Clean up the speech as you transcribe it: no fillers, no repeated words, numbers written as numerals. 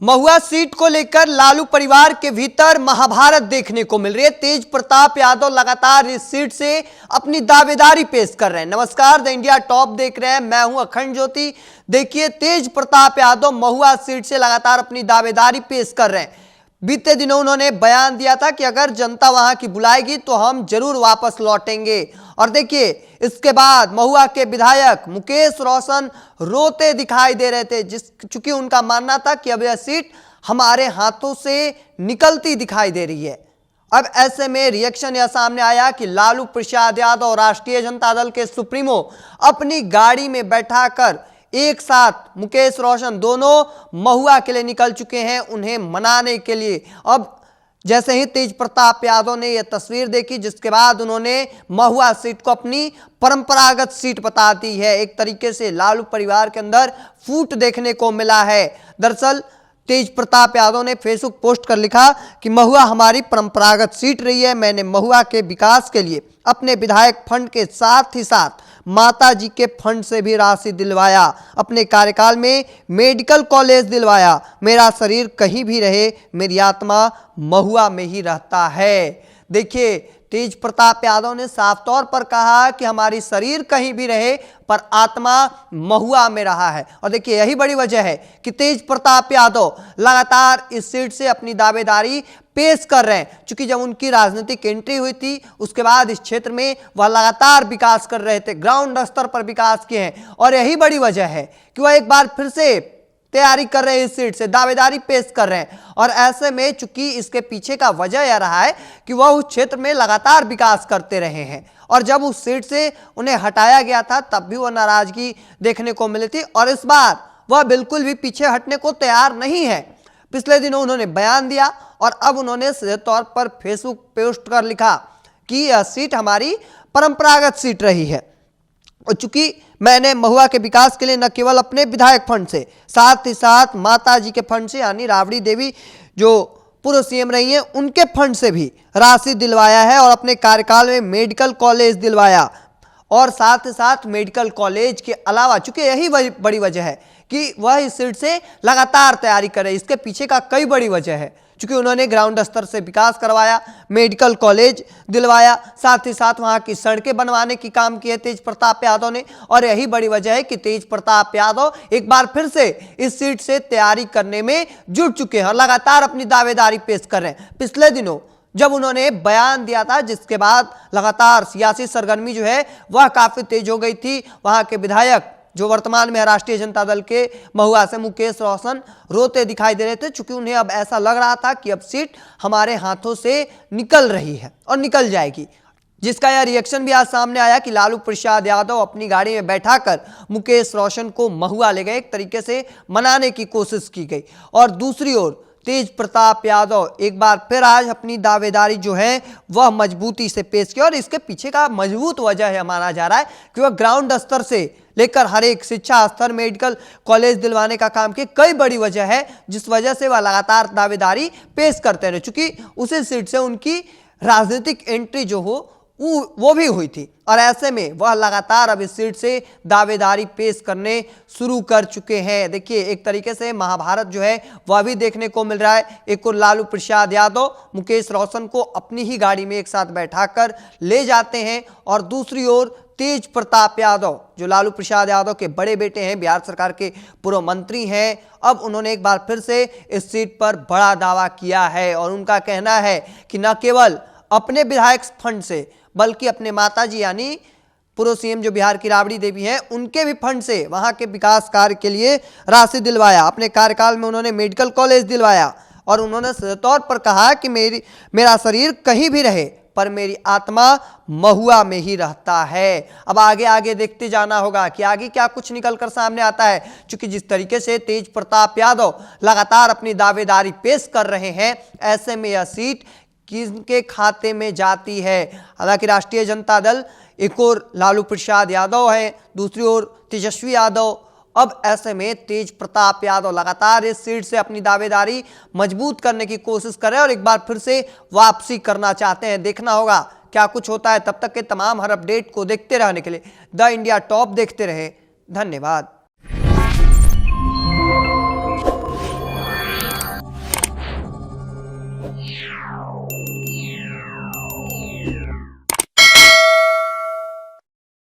महुआ seat को लेकर लालू परिवार के भीतर महाभारत देखने को मिल रही है। तेज प्रताप यादव लगातार इस सीट से अपनी दावेदारी पेश कर रहे हैं। नमस्कार, द इंडिया टॉप देख रहे हैं, मैं हूं अखंड ज्योति। देखिए, तेज प्रताप यादव महुआ सीट से लगातार अपनी दावेदारी पेश कर रहे हैं। बीते दिनों उन्होंने बयान दिया था कि अगर जनता वहां की बुलाएगी तो हम जरूर वापस लौटेंगे। और देखिए, इसके बाद महुआ के विधायक मुकेश रोशन रोते दिखाई दे रहे थे, चूंकि उनका मानना था कि अब यह सीट हमारे हाथों से निकलती दिखाई दे रही है। अब ऐसे में रिएक्शन यह सामने आया कि लालू प्रसाद यादव राष्ट्रीय जनता दल के सुप्रीमो अपनी गाड़ी में बैठाकर एक साथ मुकेश रोशन दोनों महुआ के लिए निकल चुके हैं, उन्हें मनाने के लिए। अब जैसे ही तेज प्रताप यादव ने यह तस्वीर देखी, जिसके बाद उन्होंने महुआ सीट को अपनी परंपरागत सीट बता दी है। एक तरीके से लालू परिवार के अंदर फूट देखने को मिला है। दरअसल तेज प्रताप यादव ने फेसबुक पोस्ट कर लिखा कि महुआ हमारी परंपरागत सीट रही है। मैंने महुआ के विकास के लिए अपने विधायक फंड के साथ ही साथ माता जी के फंड से भी राशि दिलवाया। अपने कार्यकाल में मेडिकल कॉलेज दिलवाया। मेरा शरीर कहीं भी रहे, मेरी आत्मा महुआ में ही रहता है। देखिए, तेज प्रताप यादव ने साफ तौर पर कहा कि हमारी शरीर कहीं भी रहे पर आत्मा महुआ में रहा है। और देखिए, यही बड़ी वजह है कि तेज प्रताप यादव लगातार इस सीट से अपनी दावेदारी पेश कर रहे हैं। क्योंकि जब उनकी राजनीतिक एंट्री हुई थी, उसके बाद इस क्षेत्र में वह लगातार विकास कर रहे थे, ग्राउंड स्तर पर विकास किए हैं। और यही बड़ी वजह है कि वह एक बार फिर से तैयारी कर रहे हैं, इस सीट से दावेदारी पेश कर रहे हैं। और ऐसे में चूंकि इसके पीछे का वजह यह रहा है कि वह उस क्षेत्र में लगातार विकास करते रहे हैं। और जब उस सीट से उन्हें हटाया गया था, तब भी वह नाराजगी देखने को मिली थी। और इस बार वह बिल्कुल भी पीछे हटने को तैयार नहीं है। पिछले दिनों उन्होंने बयान दिया और अब उन्होंने सीधे तौर पर फेसबुक पोस्ट कर लिखा कि यह सीट हमारी परंपरागत सीट रही है। और चूंकि मैंने महुआ के विकास के लिए न केवल अपने विधायक फंड से, साथ ही साथ माता जी के फंड से, यानी राबड़ी देवी जो पूर्व सीएम रही हैं, उनके फंड से भी राशि दिलवाया है। और अपने कार्यकाल में मेडिकल कॉलेज दिलवाया। और साथ ही साथ मेडिकल कॉलेज के अलावा, चूंकि यही बड़ी वजह है कि वह इस सीट से लगातार तैयारी करे, इसके पीछे का कई बड़ी वजह है। क्योंकि उन्होंने ग्राउंड स्तर से विकास करवाया, मेडिकल कॉलेज दिलवाया, साथ ही साथ वहां की सड़कें बनवाने की काम किए तेज प्रताप यादव ने। और यही बड़ी वजह है कि तेज प्रताप यादव एक बार फिर से इस सीट से तैयारी करने में जुट चुके हैं और लगातार अपनी दावेदारी पेश कर रहे हैं। पिछले दिनों जब उन्होंने बयान दिया था, जिसके बाद लगातार सियासी सरगर्मी जो है वह काफी तेज हो गई थी, वहां के विधायक जो वर्तमान में राष्ट्रीय जनता दल के महुआ से मुकेश रोशन रोते दिखाई दे रहे थे। चूंकि उन्हें अब ऐसा लग रहा था कि अब सीट हमारे हाथों से निकल रही है और निकल जाएगी, जिसका यह रिएक्शन भी आज सामने आया कि लालू प्रसाद यादव अपनी गाड़ी में बैठाकर मुकेश रोशन को महुआ ले गए। एक तरीके से मनाने की कोशिश की गई। और दूसरी ओर तेज प्रताप यादव एक बार फिर आज अपनी दावेदारी जो है वह मजबूती से पेश की। और इसके पीछे का मजबूत वजह है माना जा रहा है कि वह ग्राउंड स्तर से लेकर हर एक शिक्षा स्तर, मेडिकल कॉलेज दिलवाने का काम किए। कई बड़ी वजह है जिस वजह से वह लगातार दावेदारी पेश करते रहे, चूंकि उसी सीट से उनकी राजनीतिक एंट्री जो हो वो भी हुई थी। और ऐसे में वह लगातार अब इस सीट से दावेदारी पेश करने शुरू कर चुके हैं। देखिए, एक तरीके से महाभारत जो है वह भी देखने को मिल रहा है। एक और लालू प्रसाद यादव मुकेश रोशन को अपनी ही गाड़ी में एक साथ बैठाकर ले जाते हैं, और दूसरी ओर तेज प्रताप यादव जो लालू प्रसाद यादव के बड़े बेटे हैं, बिहार सरकार के पूर्व मंत्री हैं, अब उन्होंने एक बार फिर से इस सीट पर बड़ा दावा किया है। और उनका कहना है कि न केवल अपने विधायक फंड से बल्कि अपने माताजी यानी पूर्व सीएम जो बिहार की राबड़ी देवी हैं, उनके भी फंड से वहां के विकास कार्य के लिए राशि दिलवाया। अपने कार्यकाल में उन्होंने मेडिकल कॉलेज दिलवाया। और उन्होंने सीधे तौर पर कहा कि मेरा शरीर कहीं भी रहे पर मेरी आत्मा महुआ में ही रहता है। अब आगे आगे देखते जाना होगा कि आगे क्या कुछ निकल कर सामने आता है। क्योंकि जिस तरीके से तेज प्रताप यादव लगातार अपनी दावेदारी पेश कर रहे हैं, ऐसे में यह सीट किसके खाते में जाती है। हालांकि राष्ट्रीय जनता दल, एक और लालू प्रसाद यादव है, दूसरी ओर तेजस्वी यादव। अब ऐसे में तेज प्रताप यादव लगातार इस सीट से अपनी दावेदारी मजबूत करने की कोशिश कर रहे हैं और एक बार फिर से वापसी करना चाहते हैं। देखना होगा क्या कुछ होता है। तब तक के तमाम हर अपडेट को देखते रहने के लिए द इंडिया टॉप देखते रहे। धन्यवाद। है।